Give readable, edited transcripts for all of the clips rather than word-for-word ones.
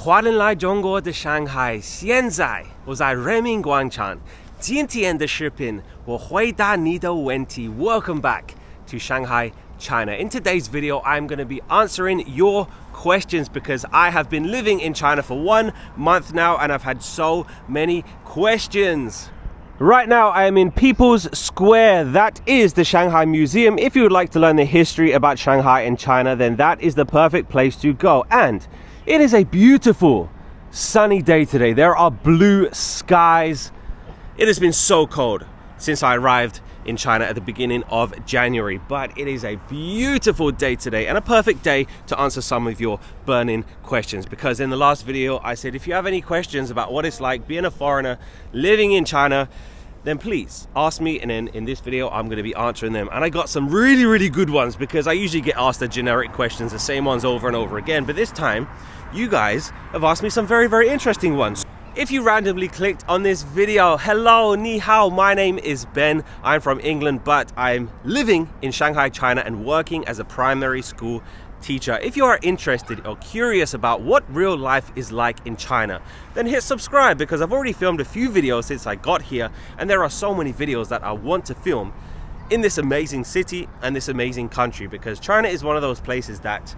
华人来中国的上海，现在我在人民广场。今天的视频，我回答你的问题。Welcome back to Shanghai, China. In today's video, I'm going to be answering your questions because I have been living in China for 1 month now and I've had so many questions. Right now I am in People's Square. That is the Shanghai Museum. If you would like to learn the history about Shanghai and China, then that is the perfect place to go. And it is a beautiful sunny day today. There are blue skies. It has been so cold since I arrived in China at the beginning of January, but it is a beautiful day today and a perfect day to answer some of your burning questions, because in the last video I said if you have any questions about what it's like being a foreigner living in China, then please ask me, and then in this video I'm going to be answering them. And I got some really good ones, because I usually get asked the generic questions, the same ones over and over again, but this time you guys have asked me some very interesting ones. If you randomly clicked on this video, hello, ni hao, my name is Ben. I'm from England, but I'm living in Shanghai, China and working as a primary school teacher. If you are interested or curious about what real life is like in China, then hit subscribe, because I've already filmed a few videos since I got here, and there are so many videos that I want to film in this amazing city and this amazing country, because China is one of those places that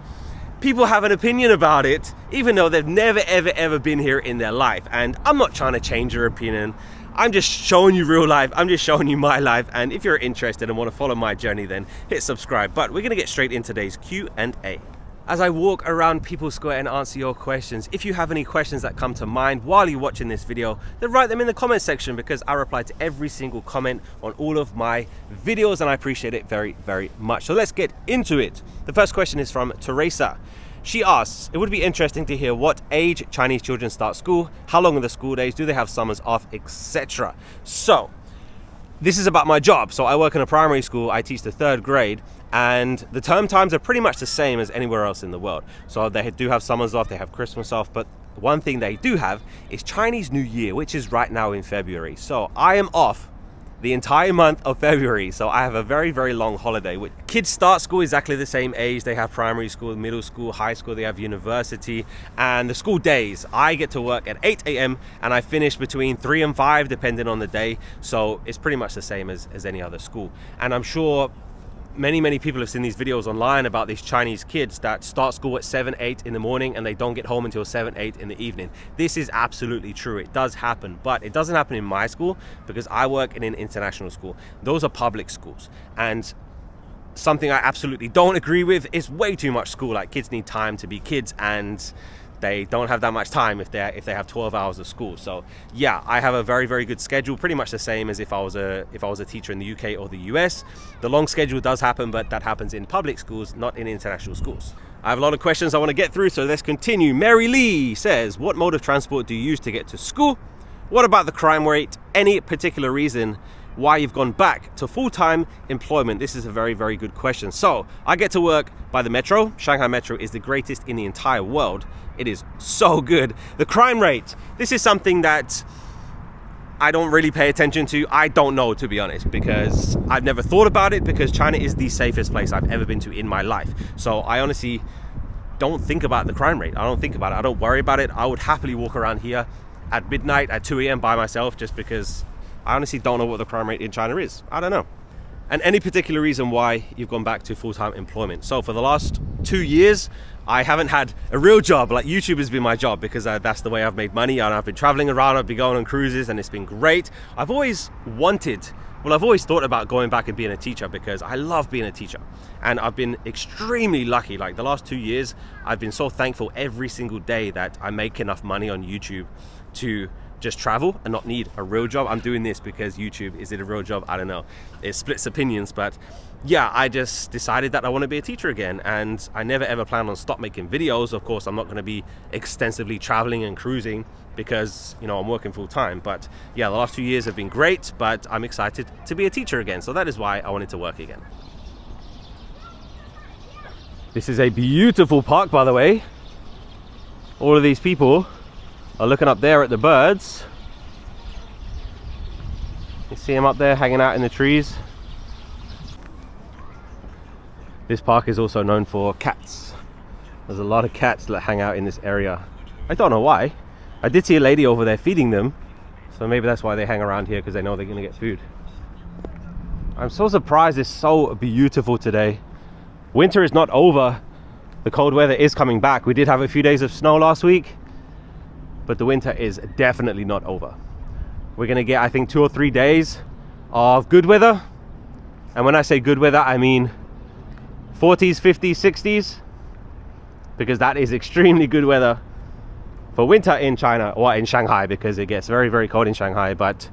people have an opinion about it, even though they've never ever been here in their life. And I'm not trying to change your opinion. I'm just showing you real life. I'm just showing you my life. And if you're interested and want to follow my journey, then hit subscribe. But we're going to get straight into today's Q&A. As I walk around People's Square and answer your questions, if you have any questions that come to mind while you're watching this video, then write them in the comment section, because I reply to every single comment on all of my videos and I appreciate it very much. So let's get into it. The first question is from Teresa. She asks, it would be interesting to hear what age Chinese children start school, how long are the school days, do they have summers off, etc. So this is about my job. So I work in a primary school, I teach the 3rd grade, and the term times are pretty much the same as anywhere else in the world. So they do have summers off, they have Christmas off, but one thing they do have is Chinese New Year, which is right now in February. So I am off the entire month of February, so I have a very long holiday. Kids start school exactly the same age. They have primary school, middle school, high school, they have university, and the school days, I get to work at 8 a.m. and I finish between 3 and 5 depending on the day, so it's pretty much the same as any other school. And I'm sure many people have seen these videos online about these Chinese kids that start school at 7, 8 in the morning and they don't get home until 7, 8 in the evening. This is absolutely true. It does happen, but it doesn't happen in my school because I work in an international school. Those are public schools, and something I absolutely don't agree with is way too much school. Like, kids need time to be kids, and they don't have that much time if they have 12 hours of school. So yeah, I have a very good schedule, pretty much the same as if I was a teacher in the UK or the US. The long schedule does happen, but that happens in public schools, not in international schools. I have a lot of questions I want to get through, so let's continue. Mary Lee says, what mode of transport do you use to get to school? What about the crime rate? Any particular reason why you've gone back to full-time employment? This is a very good question. So I get to work by the metro. Shanghai Metro is the greatest in the entire world. It is so good. The crime rate, this is something that I don't really pay attention to. I don't know, to be honest, because I've never thought about it, because China is the safest place I've ever been to in my life. So I honestly don't think about the crime rate. I don't think about it. I don't worry about it. I would happily walk around here at midnight, at 2 a.m. by myself, just because I honestly don't know what the crime rate in China is. I don't know. And any particular reason why you've gone back to full-time employment? So for the last 2 years, I haven't had a real job. Like, YouTube has been my job, because that's the way I've made money, and I've been traveling around, I've been going on cruises, and it's been great. I've always thought about going back and being a teacher, because I love being a teacher. And I've been extremely lucky. Like, the last 2 years, I've been so thankful every single day that I make enough money on YouTube to just travel and not need a real job. I'm doing this because YouTube. Is it a real job? I don't know. It splits opinions, but yeah, I just decided that I want to be a teacher again, and I never ever plan on stop making videos. Of course, I'm not going to be extensively traveling and cruising because, you know, I'm working full time. But yeah, the last 2 years have been great, but I'm excited to be a teacher again. So that is why I wanted to work again. This is a beautiful park, by the way. All of these people are looking up there at the birds. You see them up there hanging out in the trees. This park is also known for cats. There's a lot of cats that hang out in this area. I don't know why. I did see a lady over there feeding them, so maybe that's why they hang around here, because they know they're gonna get food. I'm so surprised it's so beautiful today. Winter is not over. The cold weather is coming back. We did have a few days of snow last week, but the winter is definitely not over. We're gonna get, I think, 2 or 3 days of good weather. And when I say good weather, I mean 40s, 50s, 60s, because that is extremely good weather for winter in China, or in Shanghai, because it gets very, very cold in Shanghai, but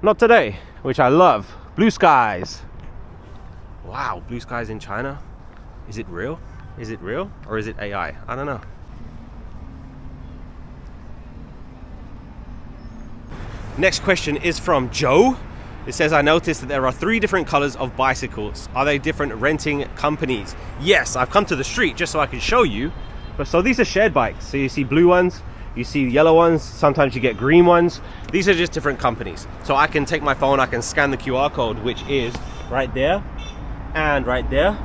not today, which I love. Blue skies. Wow, blue skies in China. Is it real? Is it real, or is it AI? I don't know. Next question is from Joe. It says, I noticed that there are 3 different colors of bicycles. Are they different renting companies? Yes, I've come to the street just so I can show you. But so these are shared bikes. So you see blue ones, you see yellow ones, sometimes you get green ones. These are just different companies. So I can take my phone, I can scan the QR code, which is right there and right there.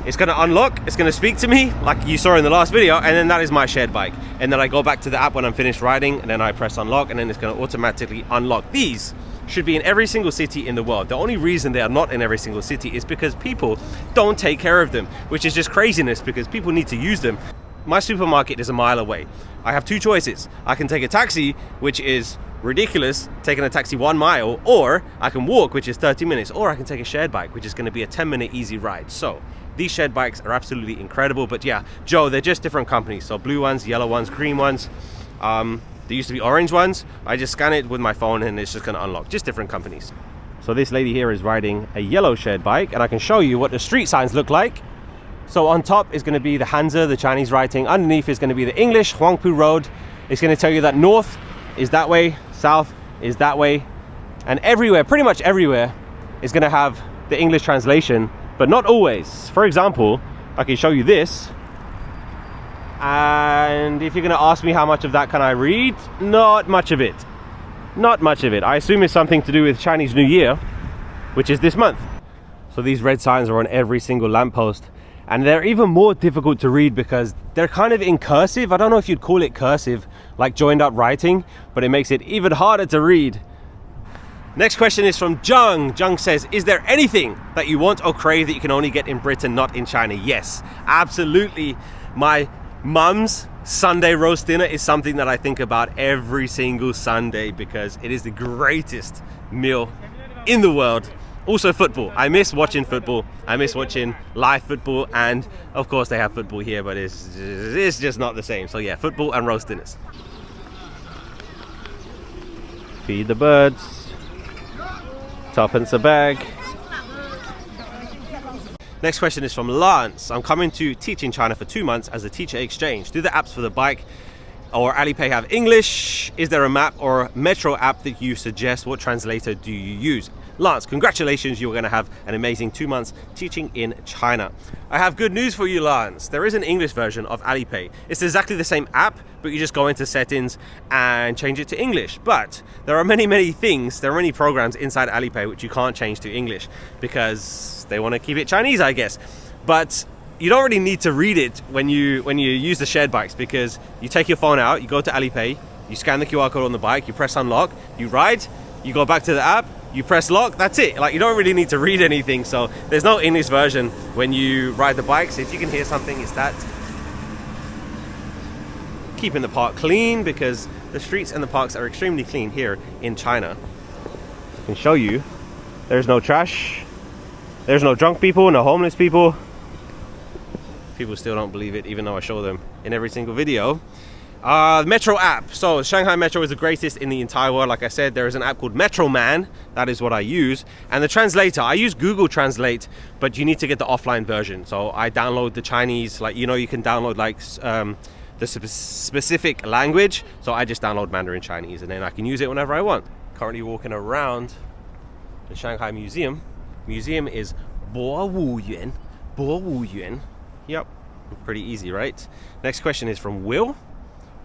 It's gonna unlock, it's gonna speak to me like you saw in the last video, and then that is my shared bike. And then I go back to the app when I'm finished riding, and then I press unlock, and then it's gonna automatically unlock. These should be in every single city in the world. The only reason they are not in every single city is because people don't take care of them, which is just craziness, because people need to use them. My supermarket is a mile away. I have 2 choices. I can take a taxi, which is ridiculous, taking a taxi 1 mile, or I can walk, which is 30 minutes, or I can take a shared bike, which is going to be a 10-minute easy ride. So these shared bikes are absolutely incredible. But yeah, Joe, they're just different companies. So blue ones, yellow ones, green ones. There used to be orange ones. I just scan it with my phone and it's just going to unlock. Just different companies. So this lady here is riding a yellow shared bike, and I can show you what the street signs look like. So on top is going to be the Hanzi, the Chinese writing. Underneath is going to be the English, Huangpu Road. It's going to tell you that north is that way, south is that way. And everywhere, pretty much everywhere, is going to have the English translation, but not always. For example, I can show you this. And if you're going to ask me how much of that can I read, not much of it. Not much of it. I assume it's something to do with Chinese New Year, which is this month. So these red signs are on every single lamppost. And they're even more difficult to read because they're kind of in cursive. I don't know if you'd call it cursive, like joined up writing, but it makes it even harder to read. Next question is from Jung. Jung says, is there anything that you want or crave that you can only get in Britain, not in China? Yes, absolutely. My mum's Sunday roast dinner is something that I think about every single Sunday because it is the greatest meal in the world. Also football. I miss watching football. I miss watching live football, and of course they have football here, but it's just not the same. So yeah, football and roast dinners. Feed the birds. Tuppence a bag. Next question is from Lance. I'm coming to teach in China for 2 months as a teacher exchange. Do the apps for the bike or Alipay have English? Is there a map or metro app that you suggest? What translator do you use? Lance, congratulations, you're going to have an amazing 2 months teaching in China. I have good news for you, Lance. There is an English version of Alipay. It's exactly the same app, but you just go into settings and change it to English. But there are many things, there are many programs inside Alipay which you can't change to English because they want to keep it Chinese, I guess. But you don't really need to read it when you use the shared bikes, because you take your phone out, you go to Alipay, you scan the QR code on the bike, you press unlock, you ride, you go back to the app, you press lock, that's it. Like, you don't really need to read anything. So there's no English version when you ride the bikes. If you can hear something, it's that. Keeping the park clean, because the streets and the parks are extremely clean here in China. I can show you. There's no trash. There's no drunk people, no homeless people. People still don't believe it, even though I show them in every single video. Metro app. So Shanghai Metro is the greatest in the entire world. Like I said, there is an app called Metro Man. That is what I use. And the translator, I use Google Translate, but you need to get the offline version. So I download the Chinese, like, you know, you can download like the specific language. So I just download Mandarin Chinese, and then I can use it whenever I want. Currently walking around the Shanghai Museum. Museum is Bo Wu Yuan. Yep, pretty easy, right? Next question is from Will.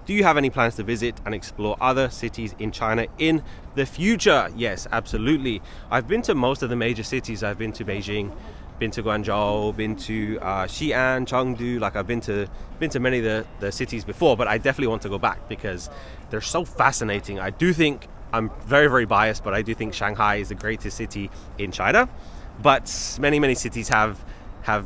Do you have any plans to visit and explore other cities in China in the future? Yes, absolutely. I've been to most of the major cities. I've been to Beijing, been to Guangzhou, been to Xi'an, Chengdu. Like I've been to many of the cities before, but I definitely want to go back because they're so fascinating. I do think I'm very, very biased, but I do think Shanghai is the greatest city in China. But many cities have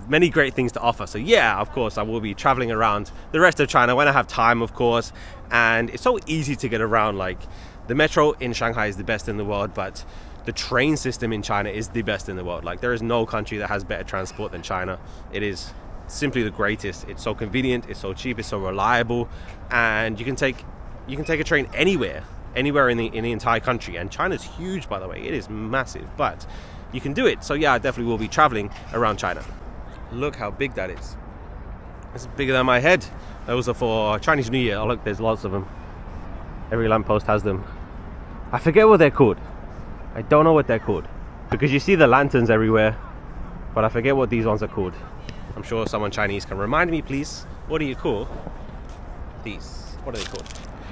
many great things to offer. So yeah, of course, I will be traveling around the rest of China when I have time, of course. And it's so easy to get around. Like the metro in Shanghai is the best in the world, but the train system in China is the best in the world. Like there is no country that has better transport than China. It is simply the greatest. It's so convenient, it's so cheap, it's so reliable, and you can take a train anywhere in the entire country. And China's huge, by the way. It is massive, but you can do it. So yeah, I definitely will be traveling around China. Look how big that is. It's bigger than my head. Those are for Chinese New Year. Oh look, there's lots of them. Every lamppost has them. I forget what they're called. I don't know what they're called, because you see the lanterns everywhere, but I forget what these ones are called. I'm sure someone Chinese can remind me, please. What do you call these? What are they called?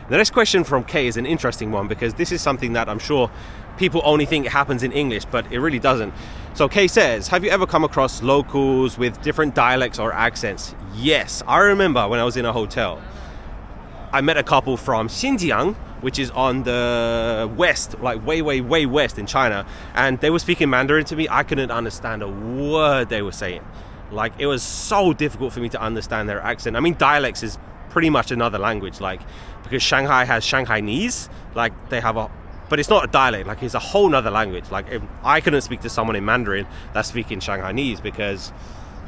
The next question from Kay is an interesting one, because this is something that I'm sure people only think it happens in English, but it really doesn't. So Kay says, have you ever come across locals with different dialects or accents? Yes, I remember when I was in a hotel, I met a couple from Xinjiang, which is on the west, like way west in China, and they were speaking Mandarin to me. I couldn't understand a word they were saying. Like it was so difficult for me to understand their accent. I mean, dialects is pretty much another language, like because Shanghai has Shanghainese, like they have but it's not a dialect, like it's a whole nother language. Like if I couldn't speak to someone in Mandarin that's speaking Shanghainese because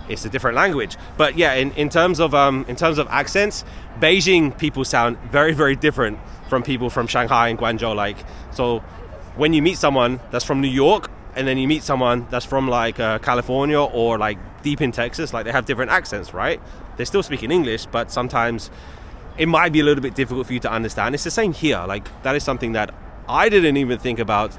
it's a different language. But yeah, in terms of accents, Beijing people sound very different from people from Shanghai and Guangzhou. Like, so when you meet someone that's from New York and then you meet someone that's from like California or like deep in Texas, like they have different accents, right? They're still speaking English, but sometimes it might be a little bit difficult for you to understand. It's the same here. Like that is something that I didn't even think about,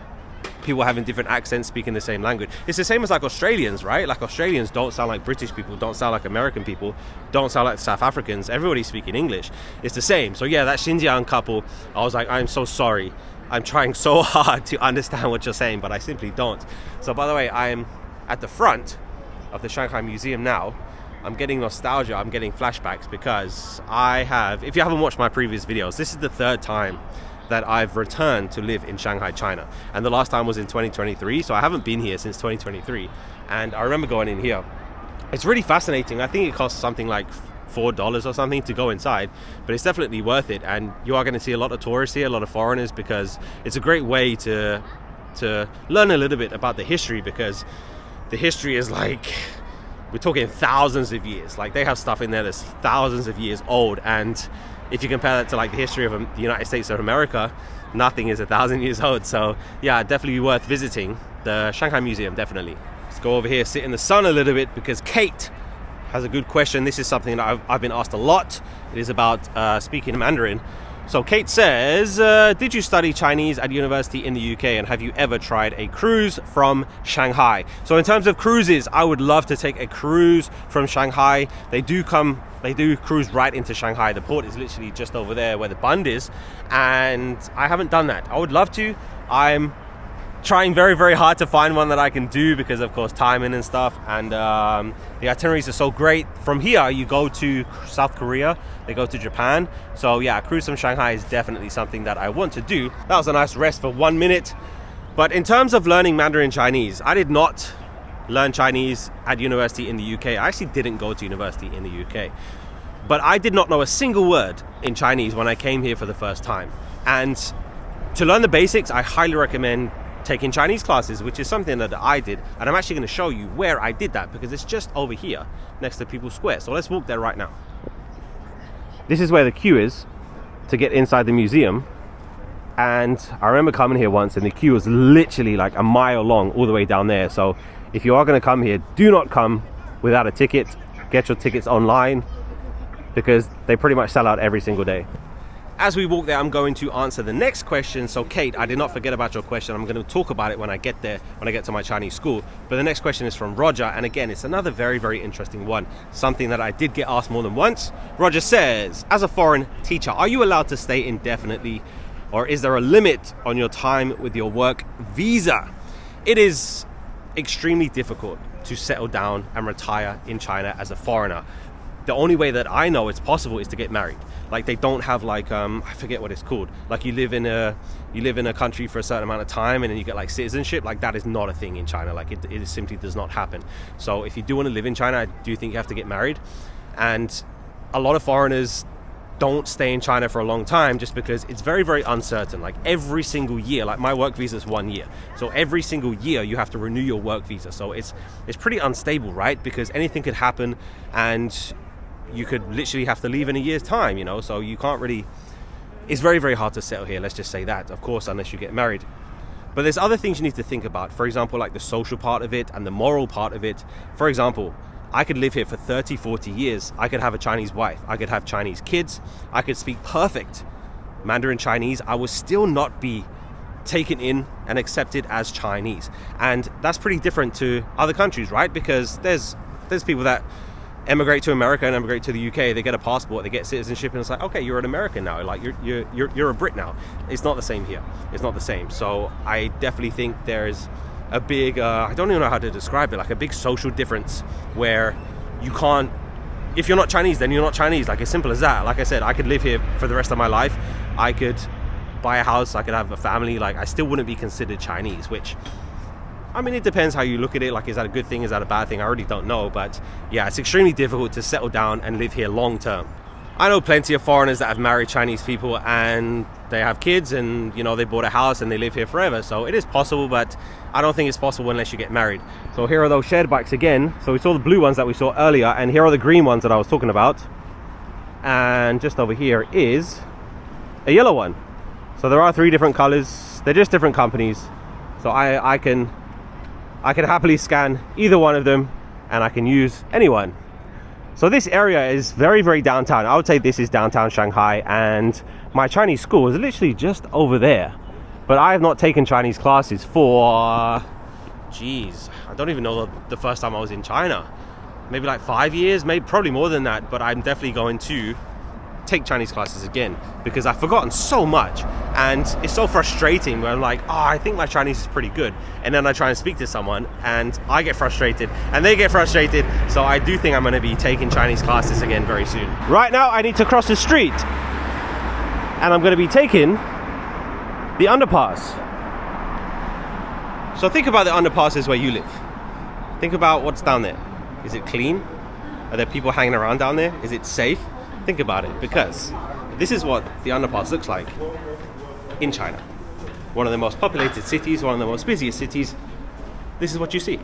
people having different accents speaking the same language. It's the same as like Australians, right? Like Australians don't sound like British people, don't sound like American people, don't sound like South Africans. Everybody's speaking English. It's the same. So yeah, that Xinjiang couple, I was like, I'm so sorry. I'm trying so hard to understand what you're saying, but I simply don't. So by the way, I'm at the front of the Shanghai Museum now. I'm getting nostalgia, I'm getting flashbacks, because if you haven't watched my previous videos, this is the third time that I've returned to live in Shanghai, China. And the last time was in 2023, so I haven't been here since 2023. And I remember going in here. It's really fascinating. I think it costs something like $4 or something to go inside, but it's definitely worth it. And you are going to see a lot of tourists here, a lot of foreigners, because it's a great way to learn a little bit about the history, because the history is like, we're talking thousands of years. Like they have stuff in there that's thousands of years old, and if you compare that to like the history of the United States of America, nothing is 1,000 years old. So yeah, definitely worth visiting the Shanghai Museum, definitely. Let's go over here, sit in the sun a little bit, because Kate has a good question. This is something that I've been asked a lot. It is about speaking Mandarin. So Kate says, did you study Chinese at university in the UK, and have you ever tried a cruise from Shanghai? So in terms of cruises, I would love to take a cruise from Shanghai. They do cruise right into Shanghai. The port is literally just over there where the Bund is, and I haven't done that. I would love to. I'm trying very hard to find one that I can do, because of course timing and stuff, and the itineraries are so great. From here you go to South Korea, they go to Japan. So yeah, a cruise from Shanghai is definitely something that I want to do. That was a nice rest for 1 minute. But in terms of learning Mandarin Chinese, I did not learn Chinese at university in the UK. I actually didn't go to university in the UK, but I did not know a single word in Chinese when I came here for the first time. And to learn the basics, I highly recommend taking Chinese classes, which is something that I did, and I'm actually going to show you where I did that, because it's just over here next to People's Square. So let's walk there right now. This is where the queue is to get inside the museum, and I remember coming here once and the queue was literally like a mile long all the way down there. So if you are going to come here, do not come without a ticket. Get your tickets online, because they pretty much sell out every single day. As we walk there, I'm going to answer the next question. So Kate, I did not forget about your question. I'm going to talk about it when I get there, when I get to my Chinese school. But the next question is from Roger, and again, it's another very interesting one, something that I did get asked more than once. Roger says, as a foreign teacher, are you allowed to stay indefinitely, or is there a limit on your time with your work visa? It is extremely difficult to settle down and retire in China as a foreigner. The only way that I know it's possible is to get married. Like, they don't have like I forget what it's called. Like, you live in a country for a certain amount of time and then you get like citizenship. Like, that is not a thing in China. Like, it simply does not happen. So if you do want to live in China, I do think you have to get married. And a lot of foreigners don't stay in China for a long time just because it's very, very uncertain. Like, every single year, like my work visa is 1 year, so every single year you have to renew your work visa. So it's pretty unstable, right? Because anything could happen and you could literally have to leave in a year's time, you know. So you can't really, it's very, very hard to settle here, let's just say that, of course, unless you get married. But there's other things you need to think about. For example, like the social part of it and the moral part of it. For example, I could live here for 30, 40 years. I could have a Chinese wife. I could have Chinese kids. I could speak perfect Mandarin Chinese. I would still not be taken in and accepted as Chinese. And that's pretty different to other countries, right? Because there's people that emigrate to America and emigrate to the UK. They get a passport, they get citizenship, and it's like, okay, you're an American now. Like, you're a Brit now. It's not the same here. It's not the same. So I definitely think there's a big, I don't even know how to describe it, like a big social difference where you can't, if you're not Chinese, then you're not Chinese. Like, as simple as that. Like I said, I could live here for the rest of my life. I could buy a house, I could have a family. Like, I still wouldn't be considered Chinese, which, I mean, it depends how you look at it. Like, is that a good thing? Is that a bad thing? I really don't know. But yeah, it's extremely difficult to settle down and live here long term. I know plenty of foreigners that have married Chinese people and they have kids and, you know, they bought a house and they live here forever. So it is possible, but I don't think it's possible unless you get married. So here are those shared bikes again. So we saw the blue ones that we saw earlier, and here are the green ones that I was talking about. And just over here is a yellow one. So there are 3 different colors. They're just different companies. So I can happily scan either one of them and I can use any one. So this area is very, very downtown. I would say this is downtown Shanghai, and my Chinese school is literally just over there. But I have not taken Chinese classes for, geez, I don't even know the first time I was in China. Maybe like 5 years, maybe probably more than that. But I'm definitely going to take Chinese classes again because I've forgotten so much, and it's so frustrating where I'm like, oh, I think my Chinese is pretty good, and then I try and speak to someone and I get frustrated and they get frustrated. So I do think I'm going to be taking Chinese classes again very soon. Right now I need to cross the street and I'm going to be taking the underpass. So think about the underpasses where you live. Think about what's down there. Is it clean? Are there people hanging around down there? Is it safe? Think about it, because this is what the underpass looks like in China. One of the most populated cities, one of the most busiest cities. This is what you see.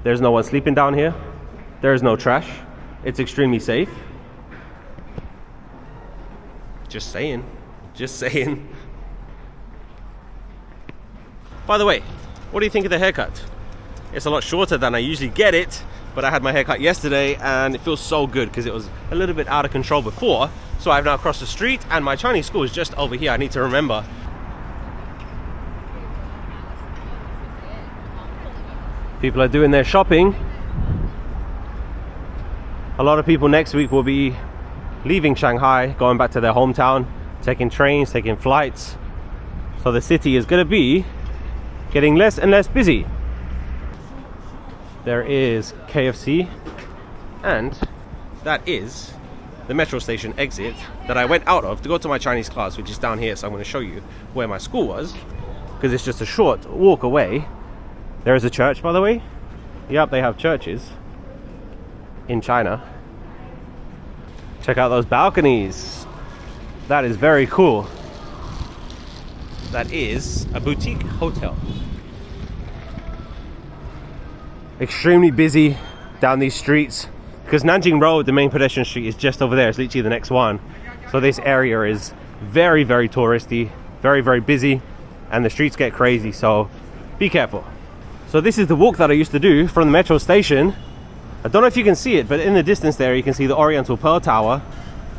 There's no one sleeping down here. There is no trash. It's extremely safe. Just saying. Just saying. By the way, what do you think of the haircut? It's a lot shorter than I usually get it, but I had my haircut yesterday and it feels so good because it was a little bit out of control before. So I've now crossed the street and my Chinese school is just over here. I need to remember. People are doing their shopping. A lot of people next week will be leaving Shanghai, going back to their hometown, taking trains, taking flights. So the city is going to be getting less and less busy. There is KFC, and that is the metro station exit that I went out of to go to my Chinese class, which is down here. So I'm going to show you where my school was, because it's just a short walk away. There is a church, by the way. Yep, they have churches in China. Check out those balconies. That is very cool. That is a boutique hotel. Extremely busy down these streets because Nanjing Road, the main pedestrian street, is just over there. It's literally the next one. So this area is very, very touristy, very, very busy, and the streets get crazy, so be careful. So this is the walk that I used to do from the metro station. I don't know if you can see it, but in the distance there you can see the Oriental Pearl Tower,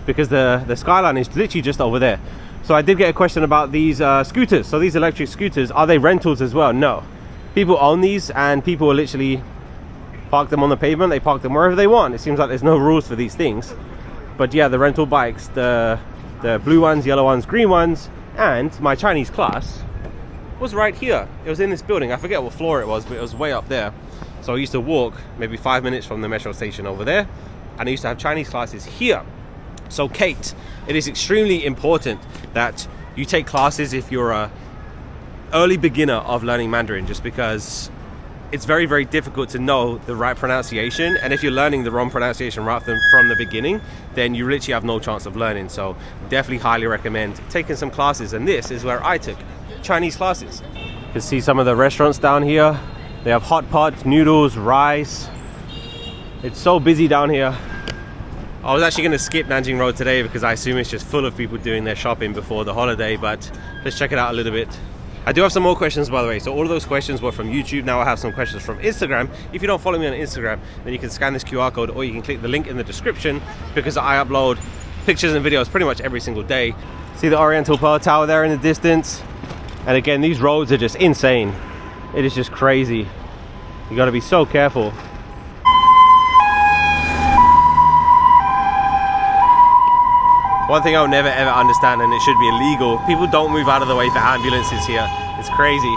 because the skyline is literally just over there. So I did get a question about these scooters. So these electric scooters, are they rentals as well? No. People own these and people will literally park them on the pavement. They park them wherever they want. It seems like there's no rules for these things. But yeah, the rental bikes, the blue ones, yellow ones, green ones, and my Chinese class was right here. It was in this building. I forget what floor it was, but it was way up there. So I used to walk maybe 5 minutes from the metro station over there, and I used to have Chinese classes here. So Kate, it is extremely important that you take classes if you're a early beginner of learning Mandarin, just because it's very, very difficult to know the right pronunciation, and if you're learning the wrong pronunciation right from the beginning, then you literally have no chance of learning. So definitely highly recommend taking some classes, and this is where I took Chinese classes. You can see some of the restaurants down here. They have hot pot, noodles, rice. It's so busy down here. I was actually going to skip Nanjing Road today because I assume it's just full of people doing their shopping before the holiday, but let's check it out a little bit. I do have some more questions, by the way. So all of those questions were from YouTube. Now I have some questions from Instagram. If you don't follow me on Instagram, then you can scan this QR code, or you can click the link in the description, because I upload pictures and videos pretty much every single day. See the Oriental Pearl Tower there in the distance? And again, these roads are just insane. It is just crazy. You got to be so careful. One thing I'll never ever understand, and it should be illegal, people don't move out of the way for ambulances here. It's crazy.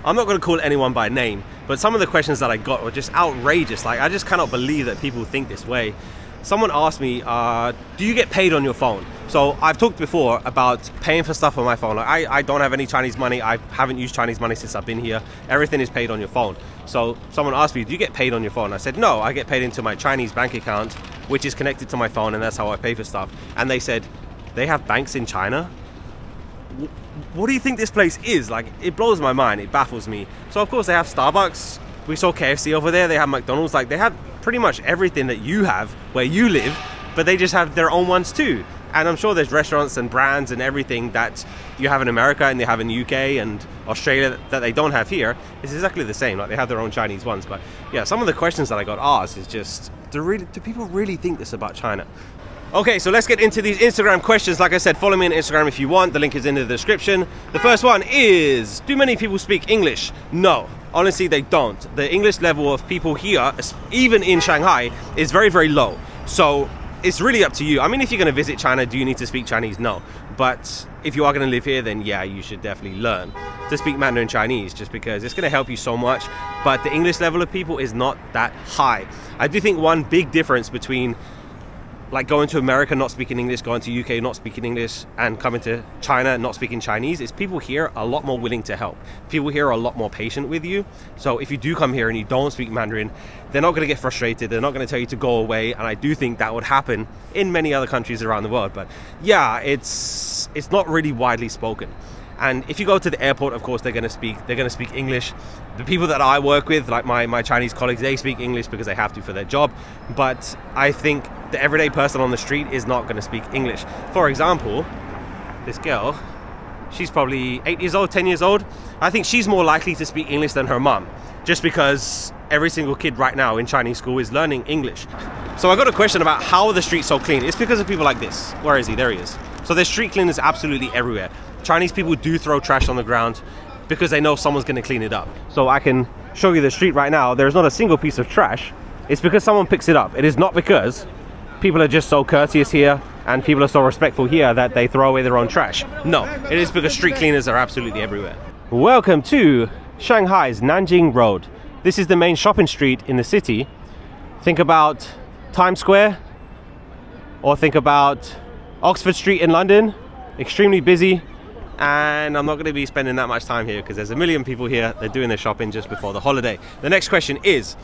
I'm not going to call anyone by name, but some of the questions that I got were just outrageous. Like, I just cannot believe that people think this way. Someone asked me, do you get paid on your phone? So I've talked before about paying for stuff on my phone. Like, I don't have any Chinese money. I haven't used Chinese money since I've been here. Everything is paid on your phone. So someone asked me, do you get paid on your phone? I said, no, I get paid into my Chinese bank account, which is connected to my phone, and that's how I pay for stuff. And they said, they have banks in China? What do you think this place is? Like, it blows my mind. It baffles me. So of course they have Starbucks. We saw KFC over there. They have McDonald's. Like, they have pretty much everything that you have where you live, but they just have their own ones too. And I'm sure there's restaurants and brands and everything that you have in America and they have in the UK and Australia that they don't have here. It's exactly the same. Like, they have their own Chinese ones. But yeah, some of the questions that I got asked is just, do people really think this about China? Okay, so let's get into these Instagram questions. Like I said, follow me on Instagram if you want. The link is in the description. The first one is, do many people speak English? No, honestly, they don't. The English level of people here, even in Shanghai, is very, very low. So it's really up to you. I mean, if you're going to visit China, do you need to speak Chinese? No. But if you are going to live here, then yeah, you should definitely learn to speak Mandarin Chinese, just because it's going to help you so much. But the English level of people is not that high. I do think one big difference between like going to America not speaking English, going to UK not speaking English, and coming to China not speaking Chinese is people here are a lot more willing to help. People here are a lot more patient with you. So if you do come here and you don't speak Mandarin, they're not going to get frustrated. They're not going to tell you to go away. And I do think that would happen in many other countries around the world. But yeah, it's not really widely spoken. And if you go to the airport, of course, they're going to speak English. The people that I work with, like my Chinese colleagues, they speak English because they have to for their job. But I think the everyday person on the street is not going to speak English. For example, this girl, she's probably 8 years old, 10 years old. I think she's more likely to speak English than her mom, just because every single kid right now in Chinese school is learning English. So I got a question about how are the streets so clean. It's because of people like this. Where is he? There he is. So there's street cleaners absolutely everywhere. Chinese people do throw trash on the ground because they know someone's going to clean it up. So I can show you the street right now. There's not a single piece of trash. It's because someone picks it up. It is not because people are just so courteous here and people are so respectful here that they throw away their own trash. No, it is because street cleaners are absolutely everywhere. Welcome to Shanghai's Nanjing Road. This is the main shopping street in the city. Think about Times Square, or think about Oxford Street in London. Extremely busy. And I'm not going to be spending that much time here because there's a million people here. They're doing their shopping just before the holiday. The next question is,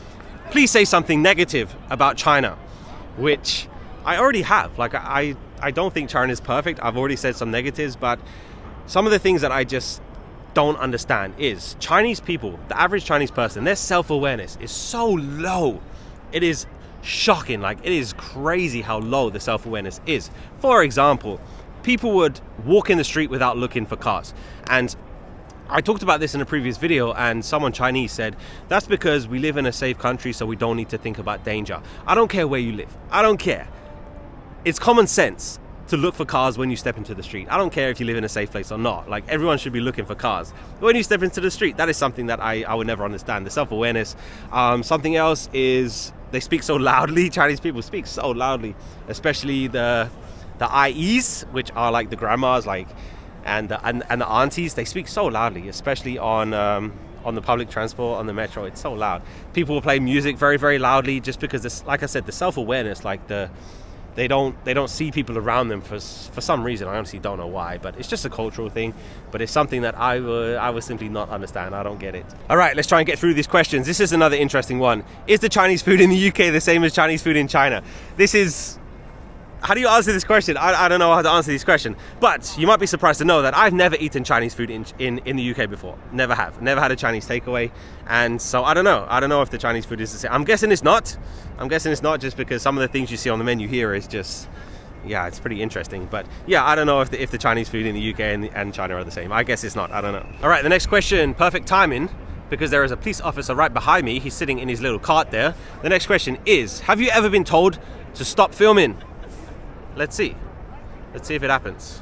please say something negative about China, which I already have. Like, I don't think China is perfect. I've already said some negatives, but some of the things that I just don't understand is Chinese people, the average Chinese person, their self-awareness is so low. It is shocking. Like, it is crazy how low the self-awareness is. For example, people would walk in the street without looking for cars. And I talked about this in a previous video, and someone Chinese said, that's because we live in a safe country, so we don't need to think about danger. I don't care where you live. I don't care. It's common sense to look for cars when you step into the street. I don't care if you live in a safe place or not. Like, everyone should be looking for cars. When you step into the street, that is something that I would never understand, the self-awareness. Something else is they speak so loudly. Chinese people speak so loudly, especially the IEs, which are like the grandmas, like and the aunties, they speak so loudly, especially on the public transport, on the metro. It's so loud. People will play music very, very loudly just because this, like I said, the self-awareness, like they don't see people around them for some reason. I honestly don't know why, but it's just a cultural thing. But it's something that I would simply not understand. I don't get it. All right, let's try and get through these questions. This is another interesting one. Is the Chinese food in the UK the same as Chinese food in China? How do you answer this question? I don't know how to answer this question, but you might be surprised to know that I've never eaten Chinese food in the UK before. Never have. Never had a Chinese takeaway. And so I don't know. I don't know if the Chinese food is the same. I'm guessing it's not. Just because some of the things you see on the menu here is just, yeah, it's pretty interesting. But yeah, I don't know if the Chinese food in the UK and China are the same. I guess it's not. I don't know. All right, the next question, perfect timing, because there is a police officer right behind me. He's sitting in his little cart there. The next question is, have you ever been told to stop filming? Let's see if it happens.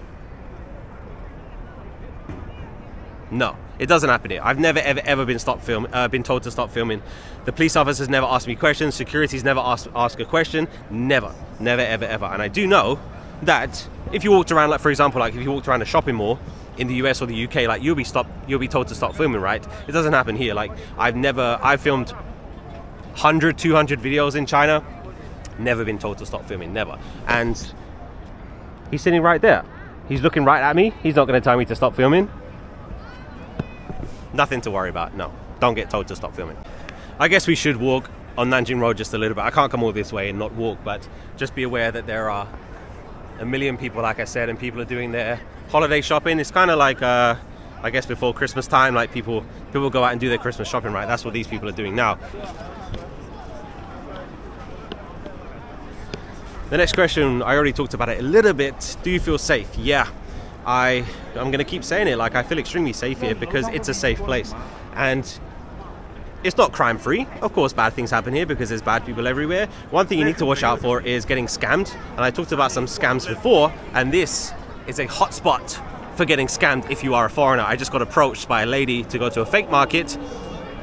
No, it doesn't happen here. I've never ever been told to stop filming. The police officers never ask me questions. Security's never ask a question. Never ever. And I do know that if you walked around, like for example, like if you walked around a shopping mall in the US or the UK, like you'll be told to stop filming, right? It doesn't happen here. Like I've filmed 100, 200 videos in China. Never been told to stop filming, never. And he's sitting right there. He's looking right at me. He's not going to tell me to stop filming. Nothing to worry about. No, don't get told to stop filming. I guess we should walk on Nanjing Road just a little bit. I can't come all this way and not walk, but just be aware that there are a million people, like I said, and people are doing their holiday shopping. It's kind of like, I guess before Christmas time, like people go out and do their Christmas shopping, right? That's what these people are doing now. The next question, I already talked about it a little bit. Do you feel safe? Yeah, I'm going to keep saying it. Like, I feel extremely safe here because it's a safe place. And it's not crime-free. Of course, bad things happen here because there's bad people everywhere. One thing you need to watch out for is getting scammed. And I talked about some scams before, and this is a hotspot for getting scammed if you are a foreigner. I just got approached by a lady to go to a fake market,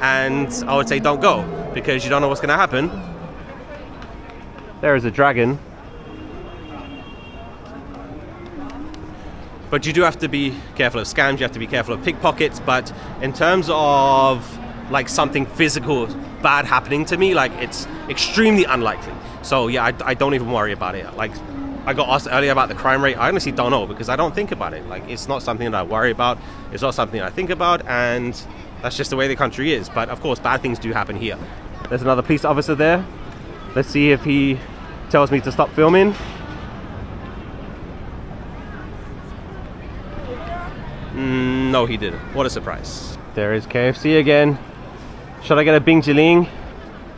and I would say don't go because you don't know what's going to happen. There is a dragon. But you do have to be careful of scams, you have to be careful of pickpockets, but in terms of like something physical bad happening to me, like it's extremely unlikely. So yeah, I don't even worry about it. Like I got asked earlier about the crime rate. I honestly don't know because I don't think about it. Like it's not something that I worry about. It's not something I think about, and that's just the way the country is. But of course, bad things do happen here. There's another police officer there. Let's see if he tells me to stop filming. No, he didn't. What a surprise. There is KFC again. Should I get a Bingjiling?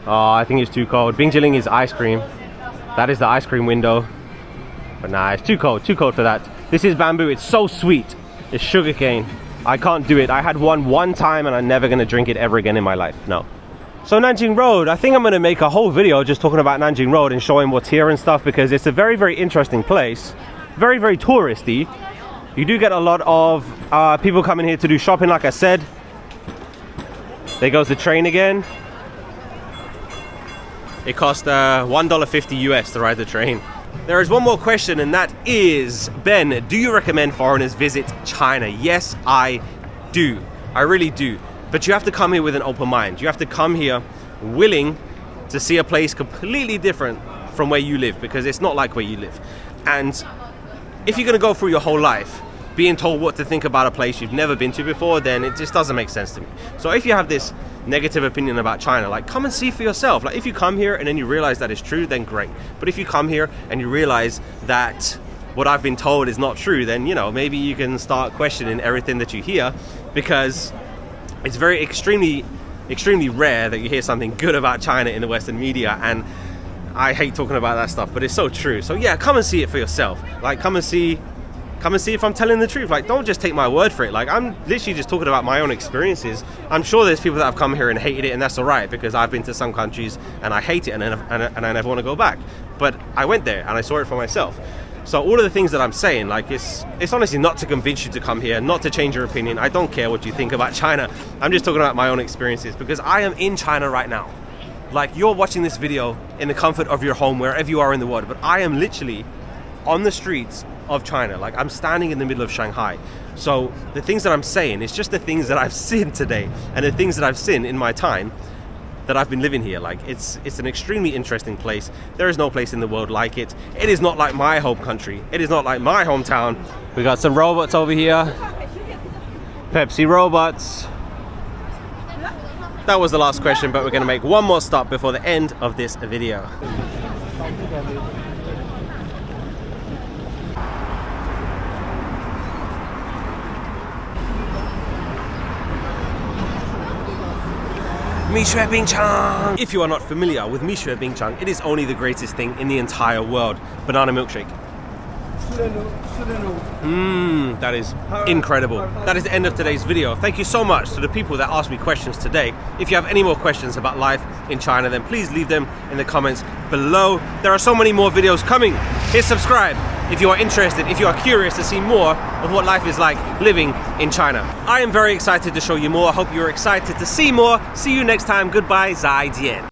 Oh, I think it's too cold. Bingjiling is ice cream. That is the ice cream window. But nah, it's too cold for that. This is bamboo. It's so sweet. It's sugarcane. I can't do it. I had one time and I'm never going to drink it ever again in my life. No. So Nanjing Road, I think I'm going to make a whole video just talking about Nanjing Road and showing what's here and stuff because it's a very, very interesting place. Very, very touristy. You do get a lot of people coming here to do shopping, like I said. There goes the train again. It cost $1.50 US to ride the train. There is one more question, and that is, Ben, do you recommend foreigners visit China? Yes, I do. I really do. But you have to come here with an open mind. You have to come here willing to see a place completely different from where you live, because it's not like where you live. And if you're going to go through your whole life being told what to think about a place you've never been to before, then it just doesn't make sense to me. So if you have this negative opinion about China, like, come and see for yourself. Like, if you come here and then you realize that it's true, then great. But if you come here and you realize that what I've been told is not true, then, you know, maybe you can start questioning everything that you hear, because it's very extremely rare that you hear something good about China in the Western media, and I hate talking about that stuff, but it's so true. So yeah, come and see it for yourself. Like, come and see if I'm telling the truth. Like, don't just take my word for it. Like, I'm literally just talking about my own experiences. I'm sure there's people that have come here and hated it, and that's all right, because I've been to some countries and I hate it and I never want to go back. But I went there and I saw it for myself. So all of the things that I'm saying, like, it's honestly not to convince you to come here, not to change your opinion. I don't care what you think about China. I'm just talking about my own experiences, because I am in China right now. Like, you're watching this video in the comfort of your home, wherever you are in the world, but I am literally on the streets of China. Like, I'm standing in the middle of Shanghai. So the things that I'm saying is just the things that I've seen today and the things that I've seen in my time that I've been living here. Like, it's an extremely interesting place. There is no place in the world like it. It is not like my home country. It is not like my hometown. We got some robots over here. Pepsi robots. That was the last question, but we're going to make one more stop before the end of this video. If you are not familiar with it is only the greatest thing in the entire world. Banana milkshake. That is incredible. That is the end of today's video. Thank you so much to the people that asked me questions today. If you have any more questions about life in China, then please leave them in the comments below. There are so many more videos coming. Hit subscribe if you are interested, if you are curious to see more of what life is like living in China. I am very excited to show you more. I hope you're excited to see more. See you next time. Goodbye. 再见.